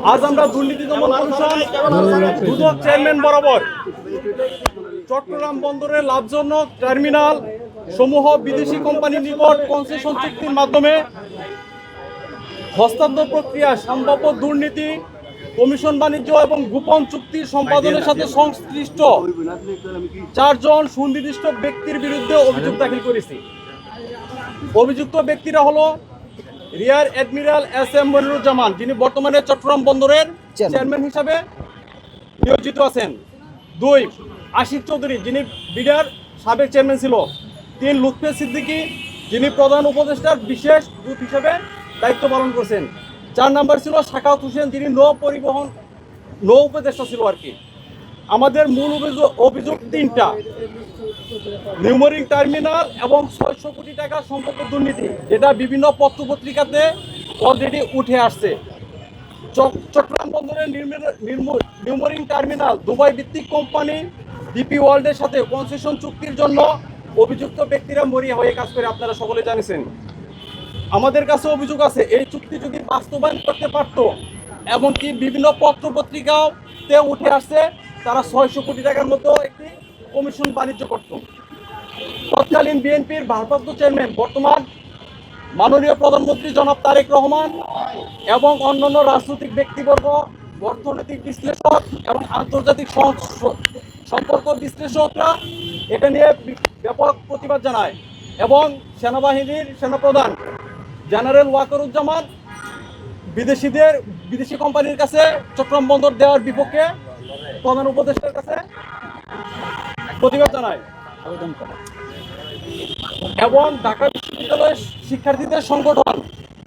আজ আমরা দুর্নীতি দমন কমিশন দুদক চেয়ারম্যান বরাবর চট্টগ্রাম বন্দরের লাভজনক টার্মিনাল সমূহ বিদেশি কোম্পানির নিকট কনসেশন চুক্তির মাধ্যমে হস্তান্তর প্রক্রিয়া সম্ভাব্য দুর্নীতি কমিশন বাণিজ্য এবং গোপন চুক্তি সম্পাদনের সাথে সংশ্লিষ্ট 4 জন সুনির্দিষ্ট ব্যক্তির বিরুদ্ধে অভিযোগ দাখিল করেছি। অভিযুক্ত ব্যক্তিরা হলো rear admiral S M Moniruzzaman, যিনি বর্তমানে চট্টগ্রাম বন্দরের চেয়ারম্যান হিসাবে নিয়োজিত আছেন। 2 আশিক চৌধুরী, যিনি বিডার সাবেক চেয়ারম্যান ছিল। 3 লুৎফে সিদ্দিকী, যিনি প্রধান উপদেষ্টার বিশেষ দূত হিসেবে দায়িত্ব পালন করছেন। 4 নম্বর ছিল সাখাওয়াত হোসেন, যিনি নৌ উপদেষ্টা ছিল আর কি। আমাদের মূল অভিযোগ 3টা: নিউমোরিং টার্মিনাল এবং 600 কোটি টাকা সম্পর্কে দুর্নীতি, যেটা বিভিন্ন পত্রপত্রিকাতে অলরেডি উঠে আসছে। চট্টগ্রাম বন্দরের নিউমোরিং টার্মিনাল দুবাই ভিত্তিক কোম্পানি ডিপি ওয়ার্ল্ডের সাথে কনসেশন চুক্তির জন্য অভিযুক্ত ব্যক্তিরা মরিয়া হয়ে কাজ করে, আপনারা সকলে জানেন। আমাদের কাছে অভিযোগ আছে, এই চুক্তি যদি বাস্তবায়ন করতে পারত, এমনকি বিভিন্ন পত্রপত্রিকাতে উঠে আসছে, তারা 600 কোটি টাকার মতো একটি কমিশন বাণিজ্য করত। তৎকালীন বিএনপির ভারপ্রাপ্ত চেয়ারম্যান বর্তমান মাননীয় প্রধানমন্ত্রী জনাব তারেক রহমান এবং অন্যান্য রাজনৈতিক ব্যক্তিবর্গ, অর্থনৈতিক বিশ্লেষক এবং আন্তর্জাতিক সম্পর্ক বিশ্লেষকরা এটা নিয়ে ব্যাপক প্রতিবাদ জানায় এবং সেনাবাহিনীর সেনাপ্রধান জেনারেল ওয়াকারুজ্জামান বিদেশি কোম্পানির কাছে চট্টগ্রাম বন্দর দেওয়ার বিপক্ষে প্রধান উপদেষ্টার কাছে প্রতিবাদ জানায় এবং ঢাকা বিশ্ববিদ্যালয়ের শিক্ষার্থীদের সংগঠন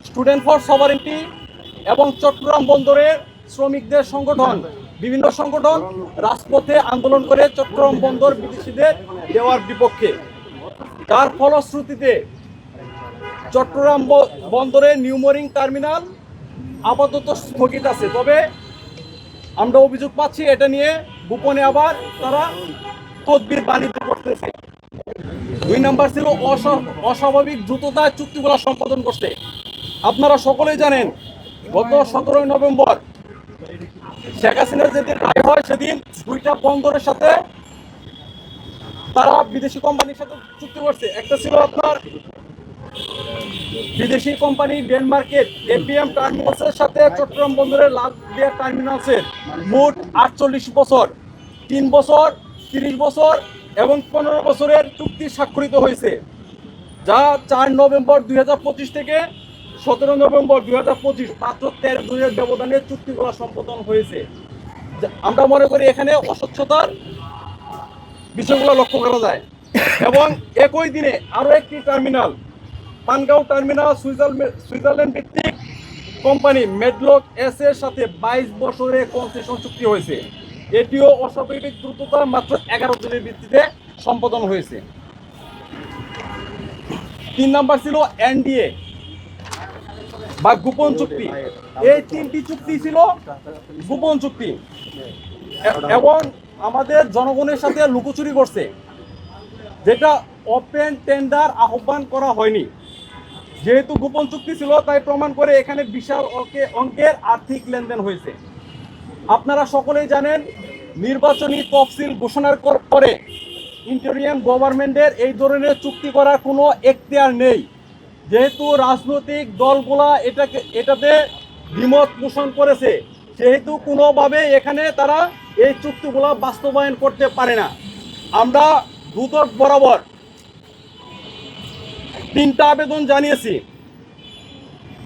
স্টুডেন্ট ফর সভারেন্টি এবং চট্টগ্রাম বন্দরের শ্রমিকদের সংগঠন, বিভিন্ন সংগঠন রাজপথে আন্দোলন করে চট্টগ্রাম বন্দর বিদেশিদের দেওয়ার বিপক্ষে। তার ফলশ্রুতিতে চট্টগ্রাম বন্দরের নিউমোরিং টার্মিনাল আপাতত স্থগিত আছে। তবে আমরা অভিযোগ পাচ্ছি এটা নিয়ে গোপনে আবার তারা তদবির বাণিজ্য করতেছে। 2 নম্বর ছিল অস্বাভাবিক দ্রুততায় চুক্তিগুলো সম্পাদন করতে। আপনারা সকলেই জানেন, গত 17 নভেম্বর শেখ হাসিনার যেদিন রায় হয়, সেদিন 2টা বন্দরের সাথে তারা বিদেশি কোম্পানির সাথে চুক্তি করছে। একটা ছিল আপনার বিদেশি কোম্পানি ডেনমার্কের এপিএম টার্মিনালসের সাথে চট্টগ্রাম বন্দরের লাভদিয়া টার্মিনালসের মোট 48 বছর, 3 বছর, 30 বছর এবং 15 বছরের চুক্তি স্বাক্ষরিত হয়েছে, যা 4 নভেম্বর 2025 থেকে 17 নভেম্বর 2025 মাত্র 13 দিনের ব্যবধানে চুক্তিগুলো সম্পাদন হয়েছে। আমরা মনে করি এখানে অস্বচ্ছতার বিষয়গুলো লক্ষ্য করা যায়। এবং একই দিনে আরও একটি টার্মিনাল, পানগাঁও টার্মিনাল, সুইজারল্যান্ড ভিত্তিক কোম্পানি মেডলক এস এর সাথে 22 বছরে কনসেশন চুক্তি হয়েছে। এটিও অস্বাভাবিক দ্রুততা মাত্র 11 দিনের ভিত্তিতে সম্পাদন হয়েছে। 3 নাম্বার ছিল এনডিএ বা গোপন চুক্তি। এই 3টি চুক্তি ছিল গোপন চুক্তি এবং আমাদের জনগণের সাথে লুকোচুরি করছে, যেটা ওপেন টেন্ডার আহ্বান করা হয়নি। যেহেতু গোপন চুক্তি ছিল, তাই প্রমাণ করে এখানে বিশাল অঙ্কের আর্থিক লেনদেন হয়েছে। আপনারা সকলেই জানেন, নির্বাচনী তফসিল ঘোষণার পরে ইন্টারিয়াম গভর্নমেন্টের এই ধরনের চুক্তি করার কোনো এখতিয়ার নেই। যেহেতু রাজনৈতিক দলগুলা এটাতে দ্বিমত পোষণ করেছে, সেহেতু কোনোভাবে এখানে তারা এই চুক্তিগুলো বাস্তবায়ন করতে পারে না। আমরা দুদক বরাবর 3টা আবেদন জানিয়েছি।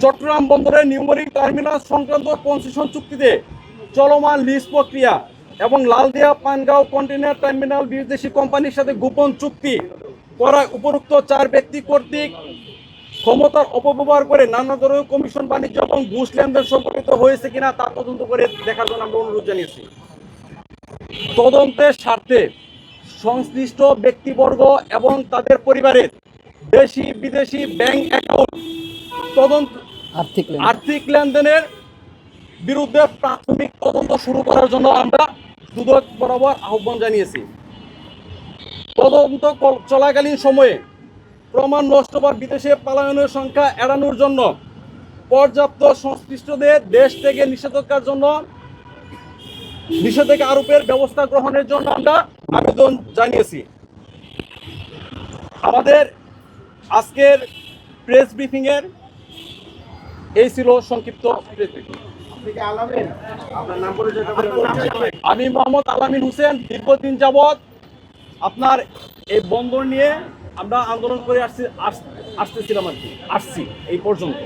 চট্টগ্রাম বন্দরের নিউমোরিং টার্মিনাল সংক্রান্ত কনসেশন চুক্তিতে চলমান লিজ প্রক্রিয়া এবং লালদিয়া পানগাঁও কন্টেইনার টার্মিনাল বিদেশি কোম্পানির সাথে গোপন চুক্তি করায় উপরোক্ত 4 ব্যক্তি কর্তৃক ক্ষমতার অপব্যবহার করে নানা ধরনের কমিশন বাণিজ্য এবং ঘুষ লেনদেন সংঘটিত হয়েছে কিনা তা তদন্ত করে দেখার জন্য আমরা অনুরোধ জানিয়েছি। তদন্তের স্বার্থে সংশ্লিষ্ট ব্যক্তিবর্গ এবং তাদের পরিবারের দেশি বিদেশি ব্যাংক অ্যাকাউন্ট তদন্ত আর্থিক লেনদেনের বিরুদ্ধে প্রাথমিক তদন্ত শুরু করার জন্য আমরা দুদক বরাবর আহ্বান জানিয়েছি। তদন্ত চলাকালীন সময়ে প্রমাণ নষ্ট বা বিদেশে পলায়নের সংখ্যা এড়ানোর জন্য পর্যাপ্ত সংশ্লিষ্টদের দেশ থেকে নিষেধাজ্ঞা আরোপের ব্যবস্থা গ্রহণের জন্য আমরা আবেদন জানিয়েছি। আমাদের আজকের প্রেস ব্রিফিং এর এই ছিল সংক্ষিপ্ত প্রেস ব্রিফিং। আমি মোহাম্মদ আলামিন হোসেন। দীর্ঘদিন যাবৎ আপনার এই বন্দর নিয়ে আমরা আন্দোলন করে আসছি এই পর্যন্ত।